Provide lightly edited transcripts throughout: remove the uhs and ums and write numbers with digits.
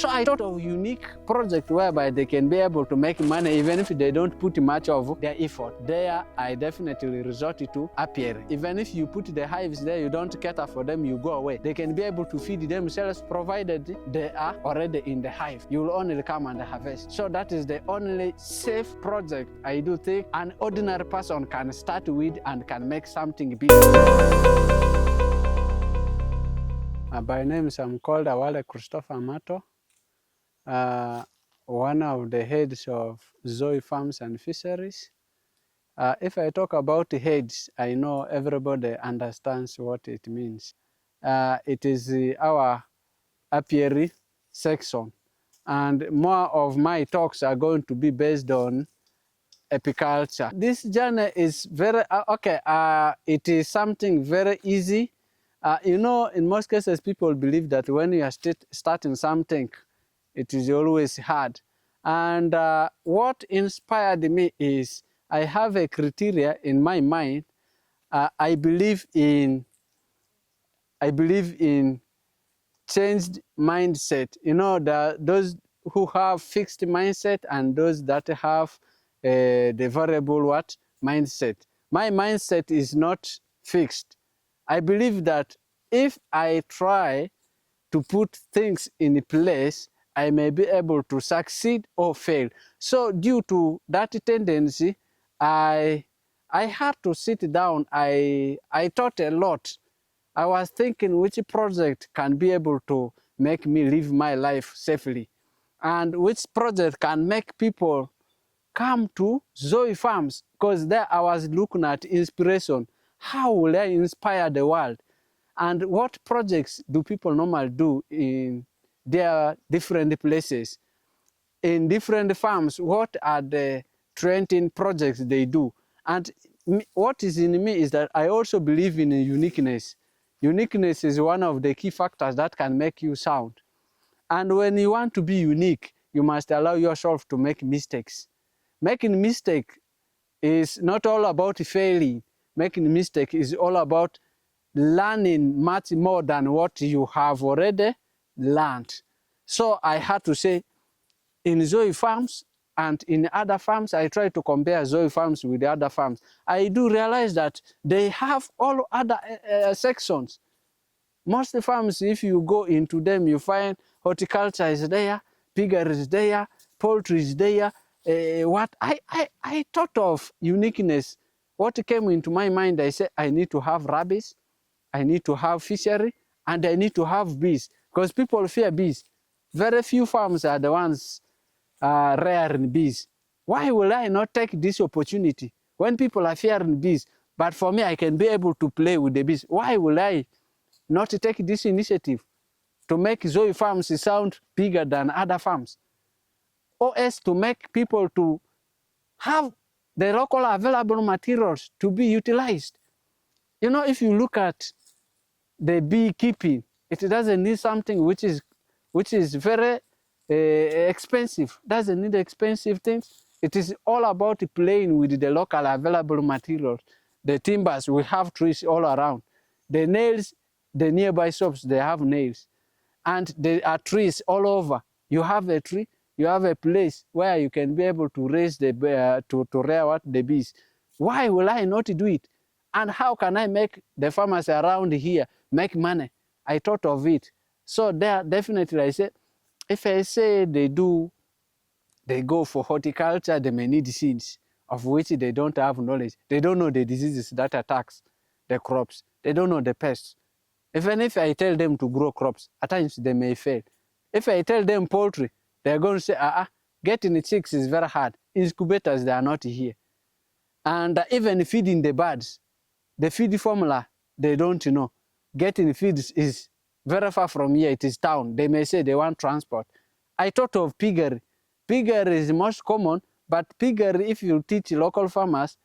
So I thought of a unique project whereby they can be able to make money even if they don't put much of their effort. There, I definitely resorted to apiary. Even if you put the hives there, you don't cater for them, you go away. They can be able to feed themselves provided they are already in the hive. You will only come and harvest. So that is the only safe project I do think an ordinary person can start with and can make something big. By name, I'm called Awale Christopher Mato. One of the heads of Zoe Farms and Fisheries. If I talk about the heads, I know everybody understands what it means. It is our apiary section, and more of my talks are going to be based on apiculture. This journey is very, it is something very easy. You know, in most cases, people believe that when you are starting something, it is always hard. And what inspired me is I have a criteria in my mind. I believe in changed mindset. You know, those who have fixed mindset and those that have the variable mindset. My mindset is not fixed. I believe that if I try to put things in place, I may be able to succeed or fail. So due to that tendency, I had to sit down. I thought a lot. I was thinking which project can be able to make me live my life safely, and which project can make people come to Zoe Farms, because there I was looking at inspiration. How will I inspire the world? And what projects do people normally do in their different places? In different farms, what are the trending projects they do? And what is in me is that I also believe in uniqueness. Uniqueness is one of the key factors that can make you sound. And when you want to be unique, you must allow yourself to make mistakes. Making mistake is not all about failing. Making mistake is all about learning much more than what you have already learned. So I had to say, in Zoe Farms and in other farms, I try to compare Zoe Farms with the other farms. I do realize that they have all other sections. Most farms, if you go into them, you find horticulture is there, piggery is there, poultry is there. What I thought of uniqueness. What came into my mind, I said, I need to have rabbits, I need to have fishery, and I need to have bees, because people fear bees. Very few farms are the ones rearing bees. Why will I not take this opportunity when people are fearing bees? But for me, I can be able to play with the bees. Why will I not take this initiative to make Zoe Farms sound bigger than other farms? Or else to make people to have the local available materials to be utilized. You know, if you look at the beekeeping, it doesn't need something which is very expensive. Doesn't need expensive things. It is all about playing with the local available materials. The timbers, we have trees all around. The nails, the nearby shops, they have nails. And there are trees all over. You have a tree, you have a place where you can be able to raise the rear the bees. Why will I not do it? And how can I make the farmers around here make money? I thought of it. So there, definitely I said, if I say they go for horticulture, they may need seeds of which they don't have knowledge. They don't know the diseases that attacks the crops. They don't know the pests. Even if I tell them to grow crops, at times they may fail. If I tell them poultry, they're going to say, getting the chicks is very hard. Incubators, they are not here. And even feeding the birds, the feed formula, they don't know. Getting feeds is very far from here, it is town. They may say they want transport. I thought of piggery. Piggery is most common, but piggery, if you teach local farmers,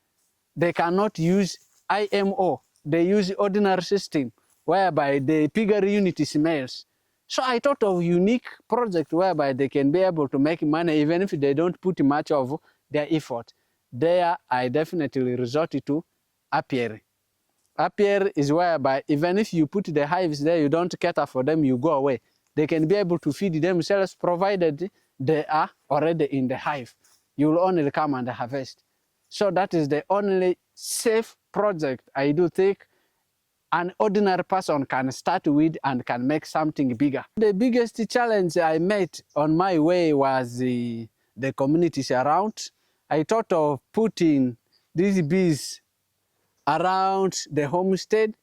they cannot use IMO. They use ordinary system, whereby the piggery unit smells. So I thought of unique project whereby they can be able to make money even if they don't put much of their effort. There, I definitely resorted to apiary. Apiary is whereby even if you put the hives there, you don't cater for them, you go away. They can be able to feed themselves provided they are already in the hive. You will only come and harvest. So that is the only safe project I do think an ordinary person can start with and can make something bigger. The biggest challenge I met on my way was the communities around. I thought of putting these bees around the homestead,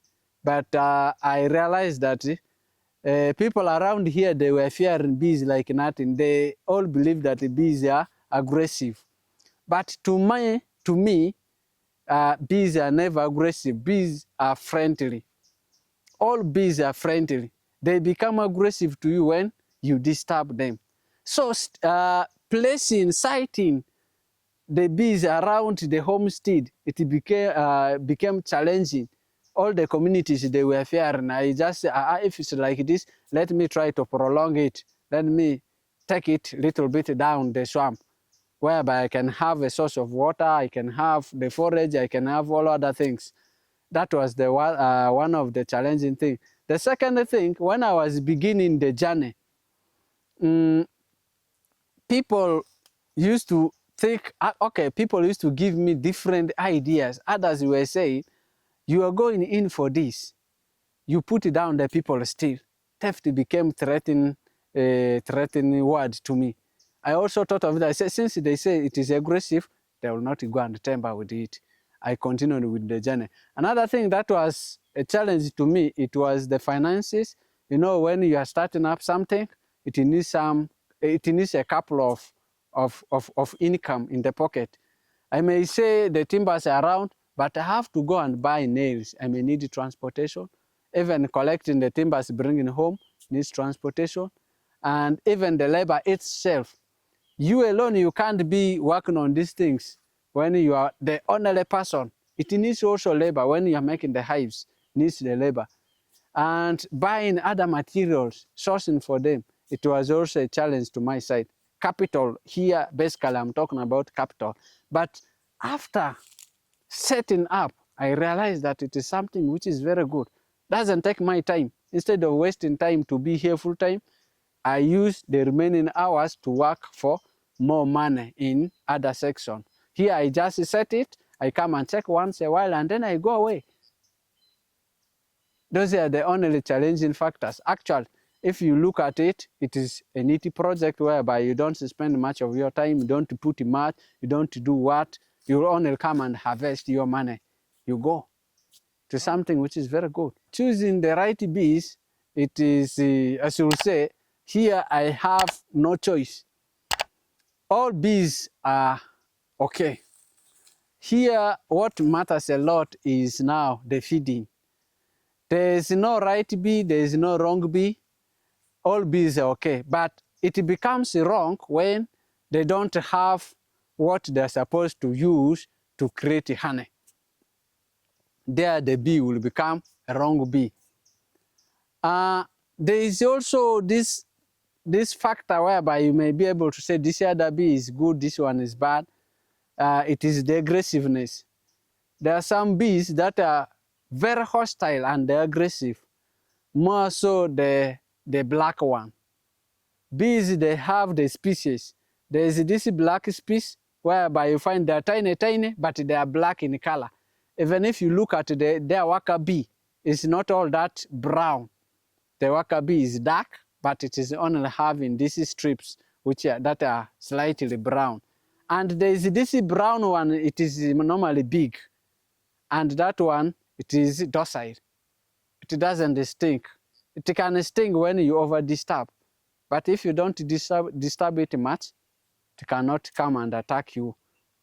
but I realized that people around here, they were fearing bees like nothing. They all believe that the bees are aggressive. But to me, bees are never aggressive. Bees are friendly. All bees are friendly. They become aggressive to you when you disturb them. So sighting the bees around the homestead, it became challenging. All the communities, they were fearing. I just, if it's like this, let me try to prolong it. Let me take it a little bit down the swamp, whereby I can have a source of water, I can have the forage, I can have all other things. That was the one of the challenging things. The second thing, when I was beginning the journey, people used to think, okay, people used to give me different ideas. Others were saying, you are going in for this. You put down the people still. Theft became threatening word to me. I also thought of that. Since they say it is aggressive, they will not go and tamper with it. I continued with the journey. Another thing that was a challenge to me, it was the finances. You know, when you are starting up something, it needs a couple of income in the pocket. I may say the timbers are around, but I have to go and buy nails. I may need transportation. Even collecting the timbers, bringing home needs transportation. And even the labor itself. You alone, you can't be working on these things when you are the only person. It needs also labor. When you are making the hives, it needs the labor. And buying other materials, sourcing for them, it was also a challenge to my side. Capital, here basically I'm talking about capital. But after setting up, I realized that it is something which is very good. Doesn't take my time. Instead of wasting time to be here full time, I use the remaining hours to work for more money in other section. Here I just set it, I come and check once a while, and then I go away. Those are the only challenging factors. Actually, if you look at it, it is a neat project whereby you don't spend much of your time, you don't put much, you don't do what, you only come and harvest your money. You go to something which is very good. Choosing the right bees, it is, as you will say, here I have no choice. All bees are okay. Here, what matters a lot is now the feeding. There is no right bee, there is no wrong bee. All bees are okay, but it becomes wrong when they don't have what they're supposed to use to create honey. There the bee will become a wrong bee. There is also this factor whereby you may be able to say this other bee is good, this one is bad. It is the aggressiveness. There are some bees that are very hostile and they're aggressive. More so the black one. Bees, they have the species. There is this black species whereby you find they're tiny, but they are black in color. Even if you look at their worker bee, it's not all that brown. The worker bee is dark, but it is only having these strips that are slightly brown. And there is this brown one, it is normally big. And that one, it is docile. It doesn't stink. It can sting when you over disturb. But if you don't disturb it much, it cannot come and attack you.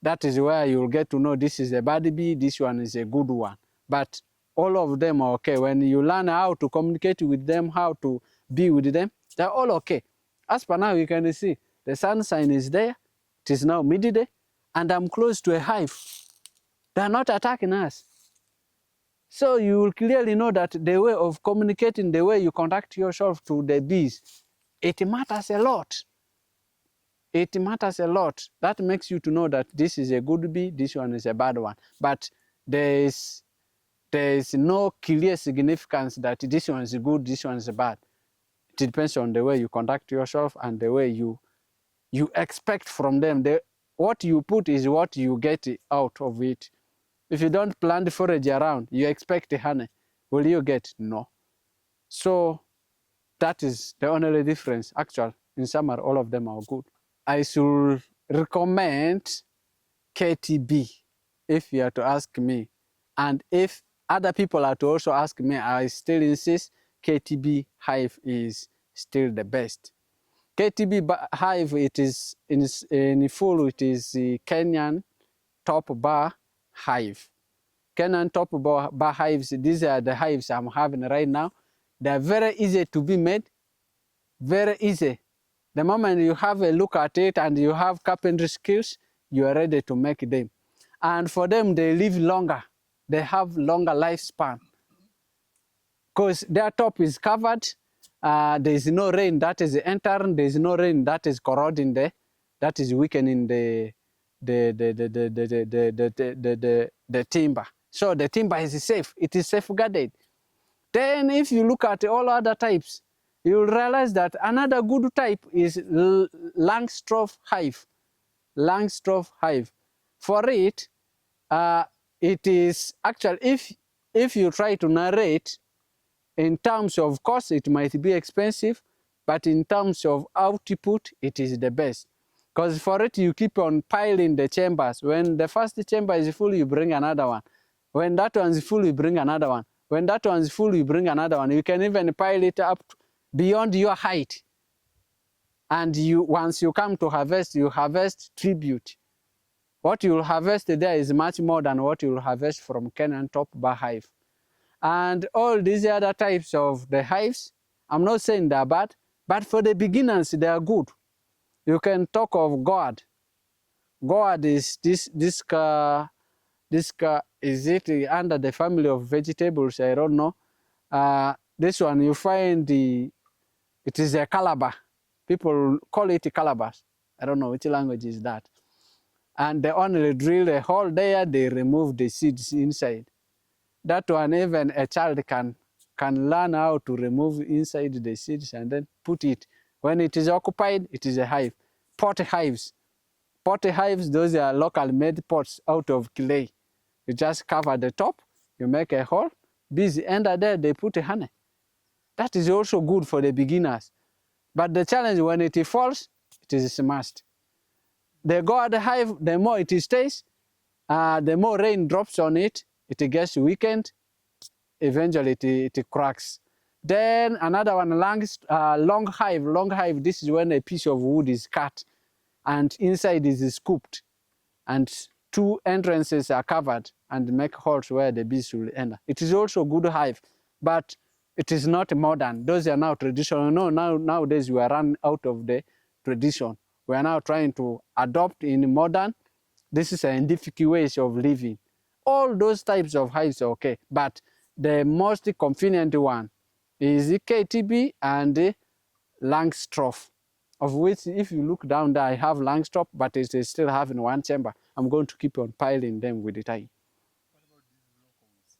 That is where you'll get to know this is a bad bee, this one is a good one. But all of them are okay. When you learn how to communicate with them, how to be with them, they're all okay. As per now, you can see the sunshine is there. It is now midday, and I'm close to a hive. They're not attacking us. So you will clearly know that the way of communicating, the way you conduct yourself to the bees, it matters a lot. It matters a lot. That makes you to know that this is a good bee, this one is a bad one. But there is no clear significance that this one is good, this one is bad. It depends on the way you conduct yourself and the way you expect from them. What you put is what you get out of it. If you don't plant forage around, you expect honey. Will you get? No. So that is the only difference. Actually, in summer, all of them are good. I should recommend KTB if you are to ask me. And if other people are to also ask me, I still insist KTB hive is still the best. KTB hive, it is in full, it is the Kenyan top bar hive. Kenyan top bar hives, these are the hives I'm having right now. They're very easy to be made, very easy. The moment you have a look at it and you have carpentry skills, you are ready to make them. And for them, they live longer. They have longer lifespan because their top is covered. There is no rain that is entering. There is no rain that is corroding there. That is weakening the timber. So the timber is safe. It is safeguarded. Then if you look at all other types, you'll realize that another good type is Langstroth hive. Langstroth hive. For it, it is actually, if you try to narrate, in terms of cost, it might be expensive, but in terms of output, it is the best. Because for it, you keep on piling the chambers. When the first chamber is full, you bring another one. When that one is full, you bring another one. When that one is full, you bring another one. You can even pile it up beyond your height. And once you come to harvest, you harvest tribute. What you will harvest there is much more than what you will harvest from Kenyan top bar hive. And all these other types of the hives, I'm not saying they're bad, but for the beginners, they are good. You can talk of gourd. Gourd is this is it under the family of vegetables? I don't know. This one you find it is a calabar. People call it a calabash. I don't know which language is that. And they only drill a hole there, they remove the seeds inside. That one, even a child can learn how to remove inside the seeds and then put it. When it is occupied, it is a hive. Pot hives. Pot hives, those are local made pots out of clay. You just cover the top, you make a hole, bees enter there, they put honey. That is also good for the beginners. But the challenge, when it falls, it is a must. The gourd hive, the more it stays, the more rain drops on it, it gets weakened, eventually it cracks. Then another one, long hive. Long hive, this is when a piece of wood is cut and inside is scooped and two entrances are covered and make holes where the bees will enter. It is also a good hive, but it is not modern. Those are now traditional. No, nowadays we are run out of the tradition. We are now trying to adopt in modern. This is scientific ways of living. All those types of hives are okay, but the most convenient one is the KTB and the Langstroth, of which if you look down there, I have Langstroth, but it is still having one chamber. I'm going to keep on piling them with the time. What about these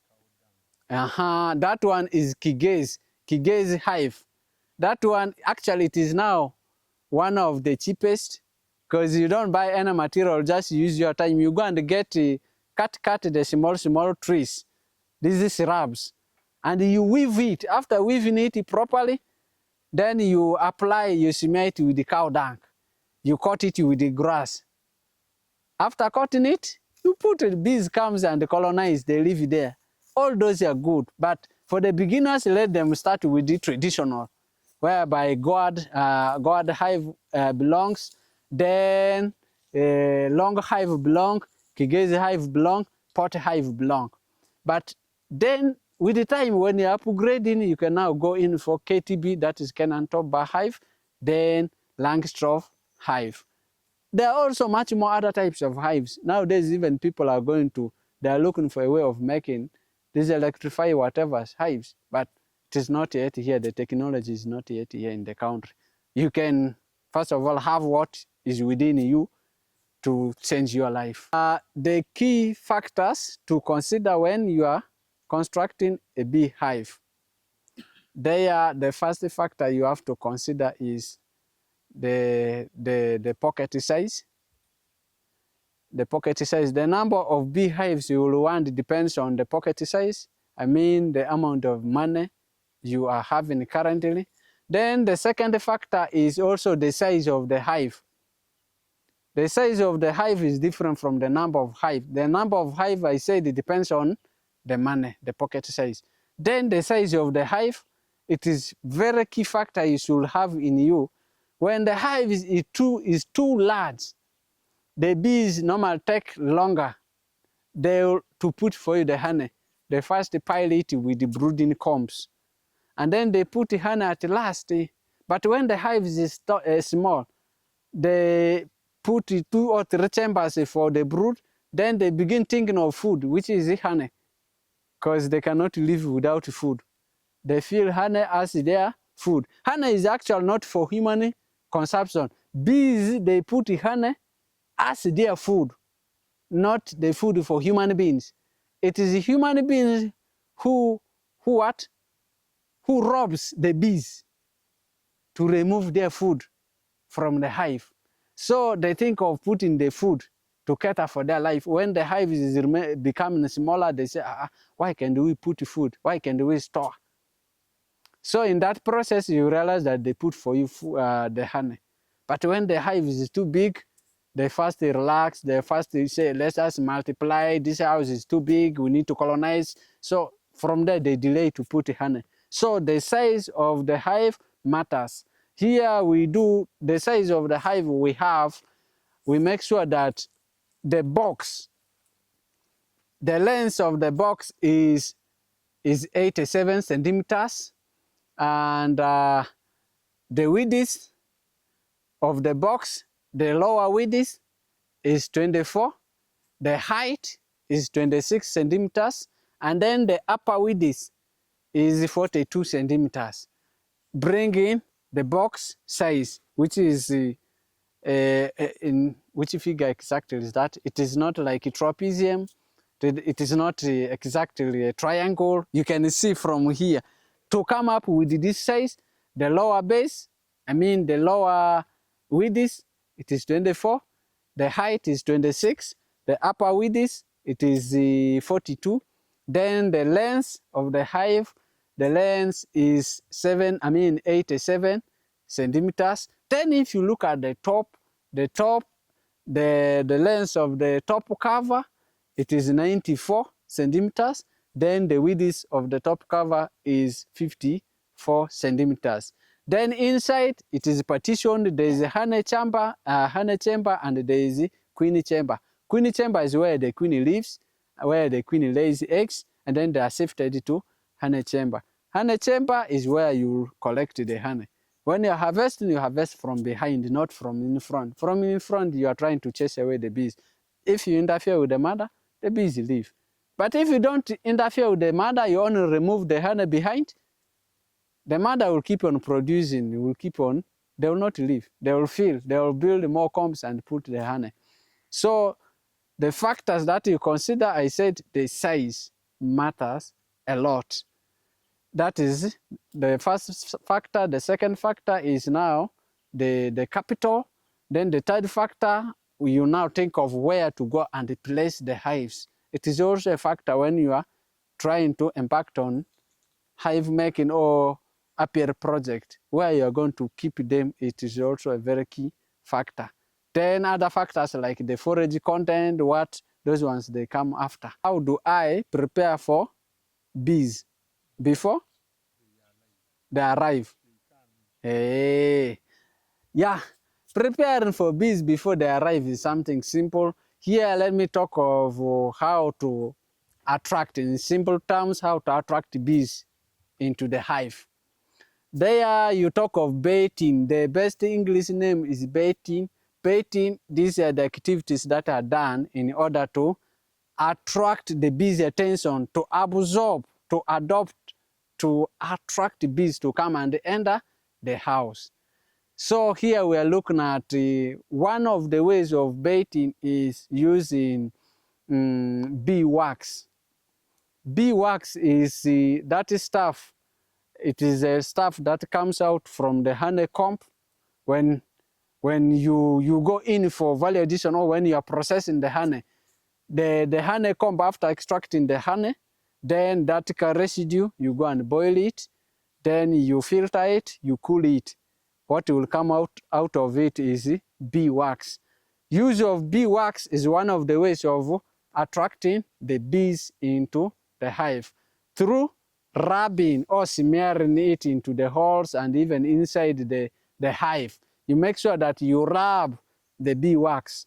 locals? That one is Kigezi hive. That one, actually, it is now one of the cheapest because you don't buy any material, just use your time. You go and get cut the small trees, these shrubs, and you weave it. After weaving it properly, then you apply, you cement with the cow dung. You cut it with the grass. After cutting it, you put it, bees comes and colonize, they live there. All those are good, but for the beginners, let them start with the traditional, whereby gourd hive belongs, then long hive belong, Kigezi hive belong, pot hive belong. But then with the time when you're upgrading, you can now go in for KTB, that is Kenyan top bar hive, then Langstroth hive. There are also much more other types of hives. Nowadays, even people are they're looking for a way of making these electrify whatever hives, but it is not yet here. The technology is not yet here in the country. You can, first of all, have what is within you to change your life. The key factors to consider when you are constructing a bee hive. The first factor you have to consider is the pocket size. The pocket size, the number of beehives you will want depends on the pocket size. I mean the amount of money you are having currently. Then the second factor is also the size of the hive. The size of the hive is different from the number of hive. The number of hive, I said, it depends on the money, the pocket size. Then the size of the hive, it is very key factor you should have in you. When the hive is too large, the bees normally take longer to put for you the honey. They first pile it with the brooding combs, and then they put the honey at last. But when the hive is small, they put 2 or 3 chambers for the brood. Then they begin thinking of food, which is the honey, because they cannot live without food. They feel honey as their food. Honey is actually not for human consumption. Bees, they put honey as their food, not the food for human beings. It is human beings who robs the bees to remove their food from the hive. So they think of putting the food to cater for their life. When the hive is becoming smaller, they say, why can't we put food? Why can't we store? So in that process, you realize that they put for you the honey. But when the hive is too big, they first relax, they first say, let us multiply, this house is too big, we need to colonize. So from there, they delay to put honey. So the size of the hive matters. Here we do the size of the hive we have, we make sure that the box, the length of the box is 87 centimeters, and the width of the box, the lower width is 24, the height is 26 centimeters, and then the upper width is 42 centimeters, bringing the box size, which is in which figure exactly is that? It is not like a trapezium, it is not exactly a triangle. You can see from here, to come up with this size, the lower base, I mean the lower width, it is 24, the height is 26, the upper width, it is 42, then the length of the hive, the length is 87 centimeters. Then if you look at the length of the top cover, it is 94 centimeters. Then the width of the top cover is 54 centimeters. Then inside it is partitioned. There is a honey chamber, and there is a queen chamber. Queen chamber is where the queen lives, where the queen lays eggs, and then they are shifted to honey chamber. Honey chamber is where you collect the honey. When you harvest from behind, not from in front. From in front, you are trying to chase away the bees. If you interfere with the mother, the bees leave. But if you don't interfere with the mother, you only remove the honey behind, the mother will keep on producing, they will not leave. They will build more combs and put the honey. So the factors that you consider, I said the size matters a lot. That is the first factor. The second factor is now the capital. Then the third factor, you now think of where to go and place the hives. It is also a factor when you are trying to impact on hive making or apiary project. Where you are going to keep them, it is also a very key factor. Then other factors like the forage content, those ones they come after. How do I prepare for bees before they arrive? Hey. Yeah, preparing for bees before they arrive is something simple. Here, let me talk of how to attract, in simple terms, how to attract bees into the hive. There you talk of baiting. The best English name is baiting. Baiting, these are the activities that are done in order to attract the bees' attention, to absorb, to adopt, to attract bees to come and enter the house. So here we are looking at one of the ways of baiting is using bee wax. Bee wax is that stuff It is a stuff that comes out from the honeycomb when you go in for value addition, or when you are processing the honey. The honeycomb, after extracting the honey, then that residue, you go and boil it, then you filter it, you cool it. What will come out of it is bee wax. Use of bee wax is one of the ways of attracting the bees into the hive, through rubbing or smearing it into the holes and even inside the hive. You make sure that you rub the bee wax.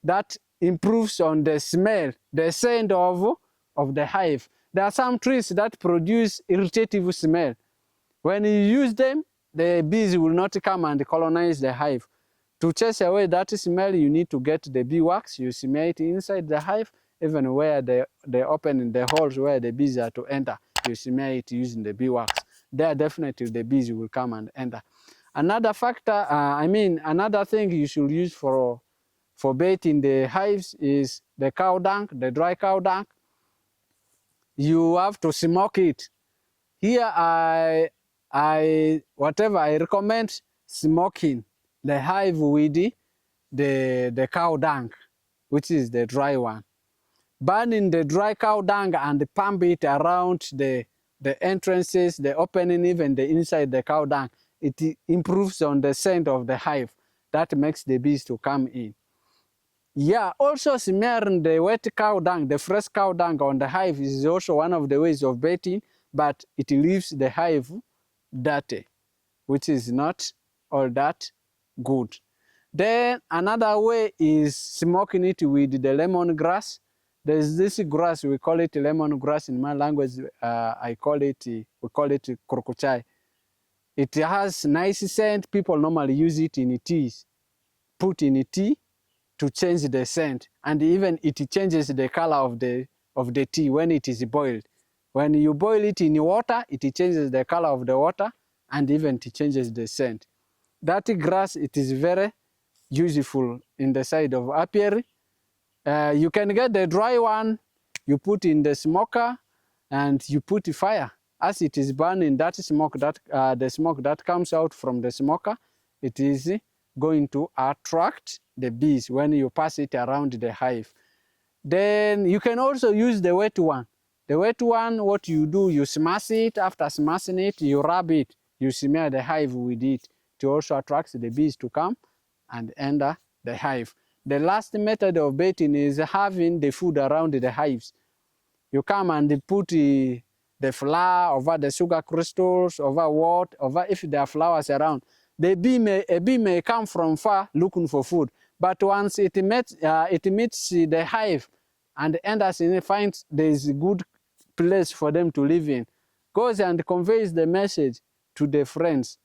That improves on the smell, the scent of the hive. There are some trees that produce irritative smell. When you use them, the bees will not come and colonize the hive. To chase away that smell, you need to get the bee wax. You smear it inside the hive, even where the opening, the holes where the bees are to enter. You smear it using the bee wax. There, definitely the bees will come and enter. Another factor, another thing you should use for bait in the hives is the cow dung, the dry cow dung. You have to smoke it. Here, I recommend smoking the hive with the cow dung, which is the dry one. Burning the dry cow dung and pump it around the entrances, the opening, even the inside the cow dung. It improves on the scent of the hive. That makes the bees to come in. Yeah, also smearing the wet cow dung, the fresh cow dung on the hive is also one of the ways of baiting, but it leaves the hive dirty, which is not all that good. Then another way is smoking it with the lemongrass. There's this grass, we call it lemongrass in my language. We call it krokochai. It has nice scent. People normally use it in teas, put in tea to change the scent, and even it changes the color of the tea when it is boiled. When you boil it in water, it changes the color of the water, and even it changes the scent. That grass, it is very useful in the side of apiary. You can get the dry one, you put in the smoker, and you put fire. As it is burning, that smoke, the smoke that comes out from the smoker, it is going to attract the bees when you pass it around the hive. Then you can also use the wet one. The wet one, what you do, you smash it. After smashing it, you rub it. You smear the hive with it to also attract the bees to come and enter the hive. The last method of baiting is having the food around the hives. You come and put the flour over the sugar crystals, over if there are flowers around. A bee may come from far looking for food, but once it meets the hive and enters in, it finds there is a good place for them to live in, goes and conveys the message to the friends,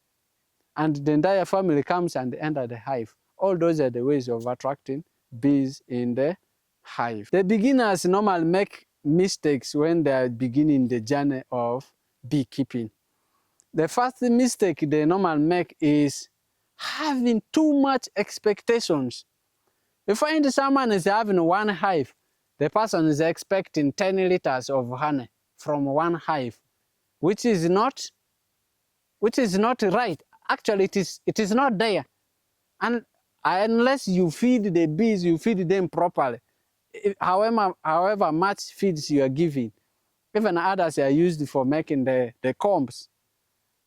and the entire family comes and enter the hive. All those are the ways of attracting bees in the hive. The beginners normally make mistakes when they are beginning the journey of beekeeping. The first mistake they normally make is having too much expectations. You find someone is having one hive, the person is expecting 10 liters of honey from one hive, which is not right. Actually, it is not there. And unless you feed the bees, you feed them properly, however much feeds you are giving, even others are used for making the combs.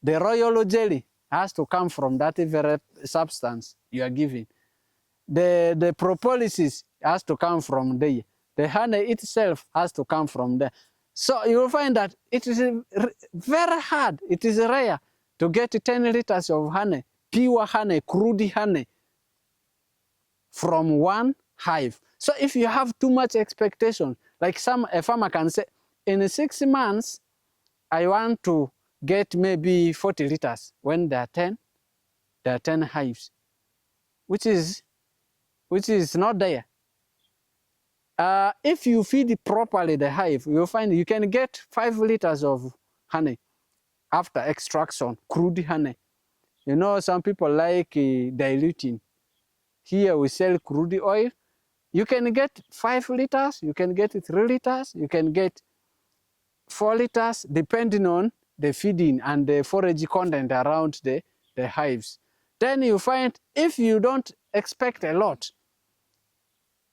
The royal jelly has to come from that very substance you are giving. The propolis has to come from there. The honey itself has to come from there. So you will find that it is very hard, it is rare to get 10 liters of honey, pure honey, crude honey, from one hive. So if you have too much expectation, like a farmer can say, in 6 months, I want to get maybe 40 liters when there are 10 hives, which is not there. If you feed properly the hive, you'll find you can get 5 liters of honey after extraction, crude honey. You know, some people like diluting. Here we sell crude oil. You can get 5 liters, you can get 3 liters, you can get 4 liters, depending on the feeding and the forage content around the hives. Then you find if you don't expect a lot,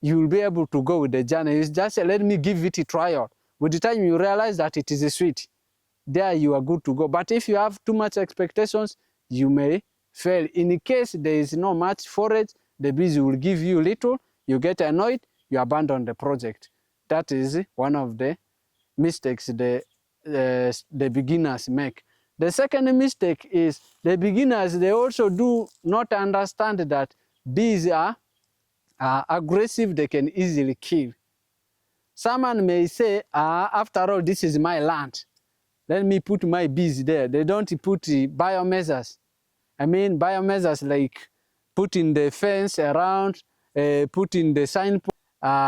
you will be able to go with the journey. It's just let me give it a trial. With the time you realize that it is sweet, there you are good to go. But if you have too much expectations, you may fail. In case there is no much forage, the bees will give you little, you get annoyed, you abandon the project. That is one of the mistakes the beginners make. The second mistake is the beginners, they also do not understand that bees are aggressive, they can easily kill. Someone may say, after all, this is my land. Let me put my bees there. They don't put biomeasures. I mean biomeasures like putting the fence around, putting the signpost.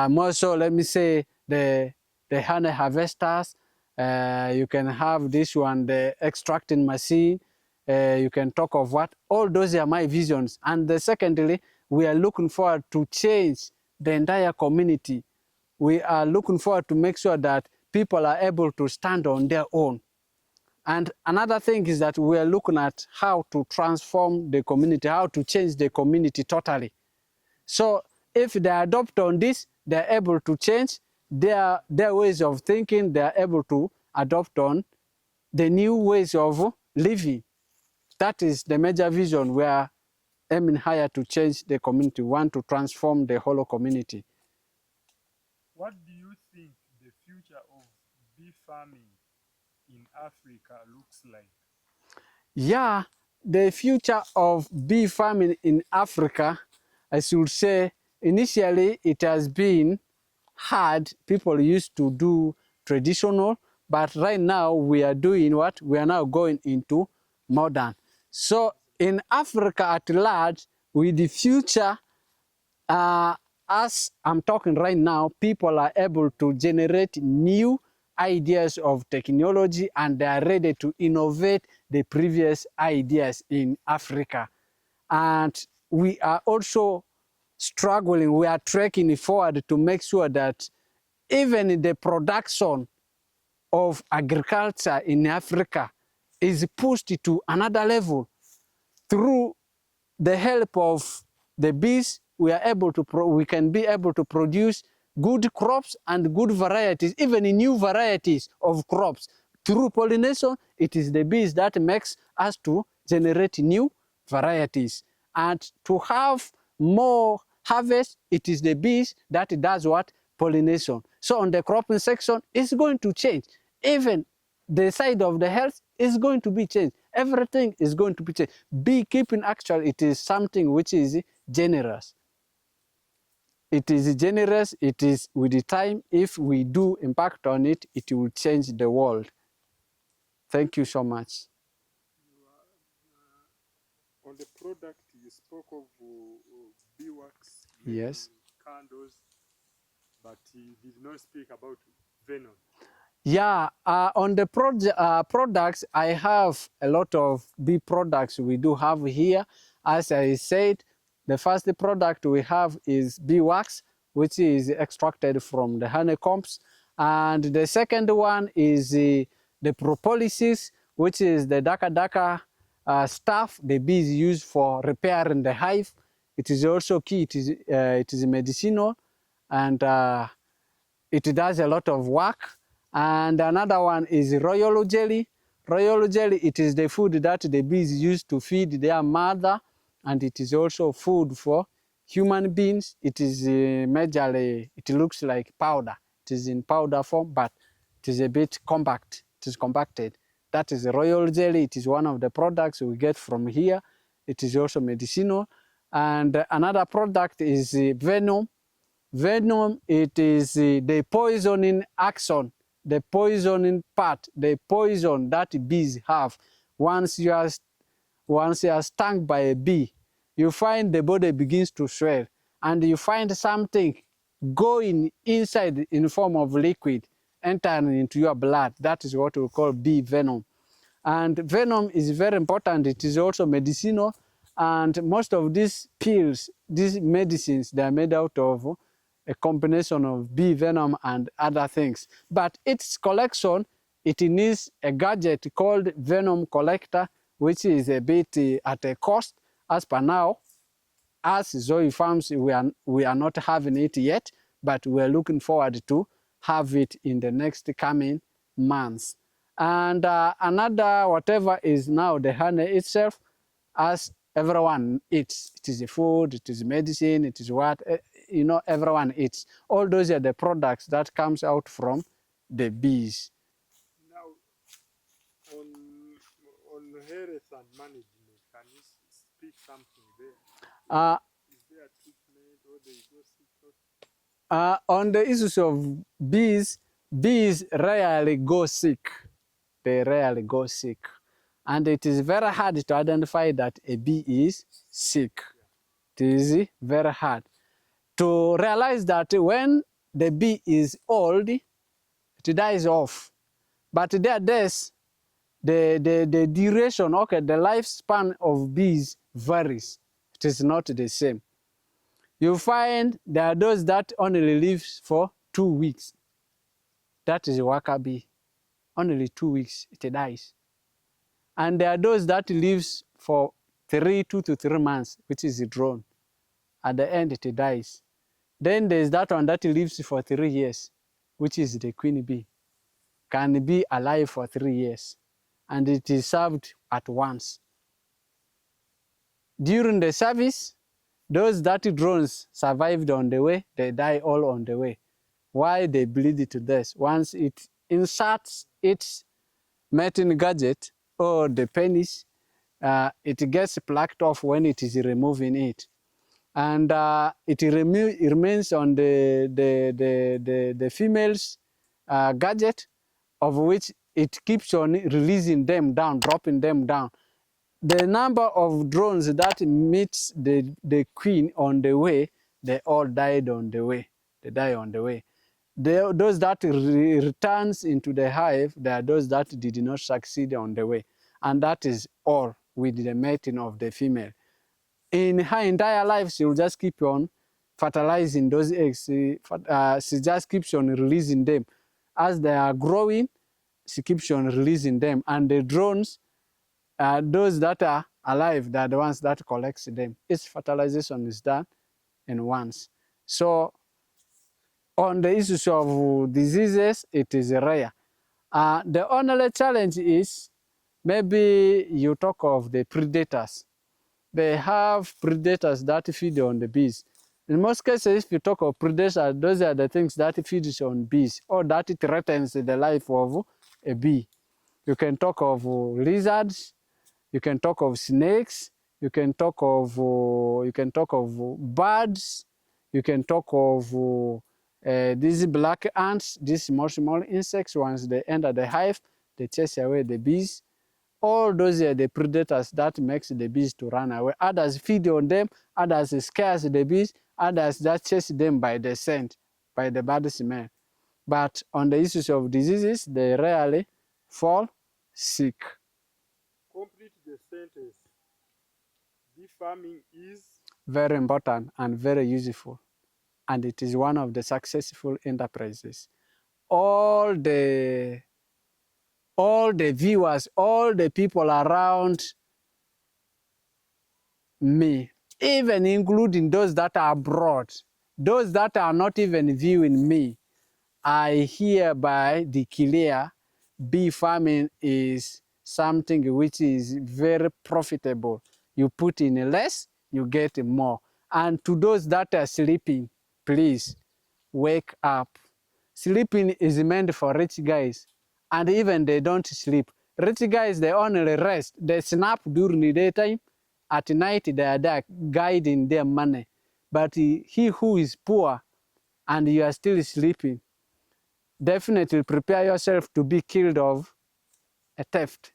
More so, let me say the honey harvesters. You can have this one, the extracting machine. You can talk of what? All those are my visions. And secondly, we are looking forward to change the entire community. We are looking forward to make sure that people are able to stand on their own. And another thing is that we are looking at how to transform the community, how to change the community totally. So if they adopt on this, they're able to change their ways of thinking, they're able to adopt on the new ways of living. That is the major vision we are aiming higher to change the community, we want to transform the whole community. What do you think the future of bee farming in Africa looks like? Yeah, the future of bee farming in Africa, I should say, initially it has been hard. People used to do traditional, but right now we are doing what? We are now going into modern. So in Africa at large, with the future, as I'm talking right now, people are able to generate new ideas of technology and they are ready to innovate the previous ideas in Africa. And we are also struggling, we are trekking forward to make sure that even the production of agriculture in Africa is pushed to another level through the help of the bees. We can be able to produce good crops and good varieties, even new varieties of crops. Through pollination, it is the bees that makes us to generate new varieties. And to have more harvest, it is the bees that does what? Pollination. So on the cropping section, it's going to change. Even the side of the health is going to be changed. Everything is going to be changed. Beekeeping, actually, it is something which is generous. It is generous. It is with the time. If we do impact on it, it will change the world. Thank you so much. On the product, you spoke of beeswax, Yes. candles, but you did not speak about venom. Yeah, on the products, I have a lot of bee products we do have here. As I said, the first product we have is beeswax, which is extracted from the honeycombs. And the second one is the propolis, which is the darker stuff the bees use for repairing the hive. It is also key, it is medicinal, and it does a lot of work. And another one is royal jelly. Royal jelly, it is the food that the bees use to feed their mother, and it is also food for human beings. It is majorly, it looks like powder. It is in powder form, but it is a bit compact. It is compacted. That is royal jelly. It is one of the products we get from here. It is also medicinal. And another product is venom. Venom, it is the poisoning action, the poisoning part, the poison that bees have. Once you are stung by a bee, you find the body begins to swell, and you find something going inside in form of liquid, entering into your blood. That is what we call bee venom. And venom is very important. It is also medicinal. And most of these pills, these medicines, they are made out of a combination of bee venom and other things. But its collection it needs a gadget called venom collector, which is a bit at a cost. As per now, as Zoe Farms, we are not having it yet, but we're looking forward to have it in the next coming months. And another whatever is now the honey itself, as everyone eats. It is food, it is medicine, it is what, you know, everyone eats. All those are the products that comes out from the bees. Now, on health and management, can you speak something there? Uh, Is there treatment or they go sick? on the issues of bees, bees rarely go sick. They rarely go sick. And it is very hard to identify that a bee is sick. It is very hard to realize that when the bee is old, it dies off. But their deaths, the duration, okay, the lifespan of bees varies. It is not the same. You find there are those that only live for 2 weeks. That is a worker bee. Only 2 weeks, it dies. And there are those that lives for 2 to 3 months, which is a drone. At the end, it dies. Then there's that one that lives for 3 years, which is the queen bee. Can be alive for 3 years, and it is served at once. During the service, those dirty drones survived on the way, they die all on the way. Why? They bleed to death. Once it inserts its mating gadget or the penis, it gets plucked off when it is removing it. And it remains on the female's gadget, of which it keeps on releasing them down, dropping them down. The number of drones that meets the queen on the way, they all died on the way. They die on the way. Those that returns into the hive, they are those that did not succeed on the way. And that is all with the mating of the female. In her entire life, she will just keep on fertilizing those eggs. She just keeps on releasing them. As they are growing, she keeps on releasing them. And the drones, those that are alive, they are the ones that collects them. Its fertilization is done in once. So on the issues of diseases, it is rare. The only challenge is maybe you talk of the predators. They have predators that feed on the bees. In most cases, if you talk of predators, those are the things that feed on bees or that threatens the life of a bee. You can talk of lizards, you can talk of snakes, you can talk of birds, you can talk of these black ants, these small insects. Once they enter the hive, they chase away the bees. All those are the predators that makes the bees to run away. Others feed on them, others scares the bees, others just chase them by the scent, by the bad smell. But on the issues of diseases, they rarely fall sick. Complete the sentence. Bee farming is Very important and very useful. And it is one of the successful enterprises. All the viewers, all the people around me, even including those that are abroad, those that are not even viewing me, I hereby declare bee farming is something which is very profitable. You put in less, you get more. And to those that are sleeping, please wake up. Sleeping is meant for rich guys, and even they don't sleep. Rich guys, they only rest. They snap during the daytime. At night, they are there guiding their money. But he who is poor and you are still sleeping, definitely prepare yourself to be killed of a theft.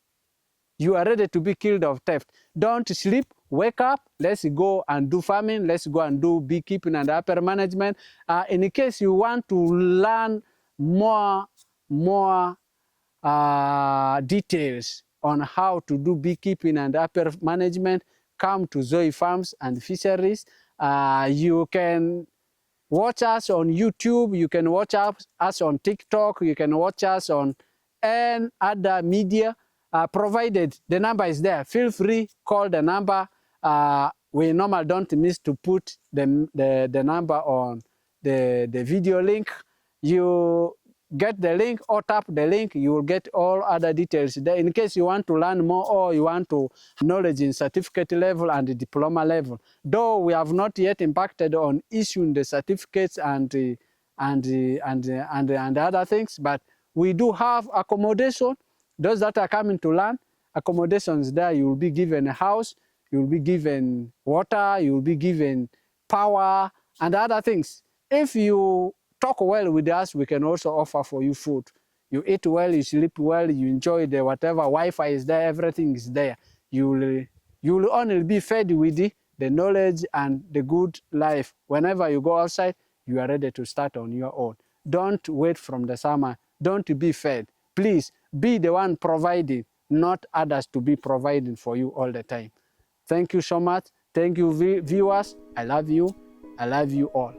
You are ready to be killed of theft. Don't sleep, wake up, let's go and do farming, let's go and do beekeeping and upper management. In case you want to learn more details on how to do beekeeping and upper management, come to Zoe Farms and Fisheries. You can watch us on YouTube, you can watch us on TikTok, you can watch us on and other media, provided the number is there. Feel free, call the number. We normally don't miss to put the number on the video link. You get the link or tap the link, you will get all other details there in case you want to learn more or you want to knowledge in certificate level and diploma level. Though we have not yet impacted on issuing the certificates and other things, but we do have accommodation. Those that are coming to learn, accommodations there, you will be given a house, you will be given water, you will be given power and other things. If you talk well with us, we can also offer for you food. You eat well, you sleep well, you enjoy the whatever, Wi-Fi is there, everything is there. You will only be fed with the knowledge and the good life. Whenever you go outside, you are ready to start on your own. Don't wait from the summer. Don't be fed. Please be the one providing, not others to be providing for you all the time. Thank you so much. Thank you, viewers. I love you. I love you all.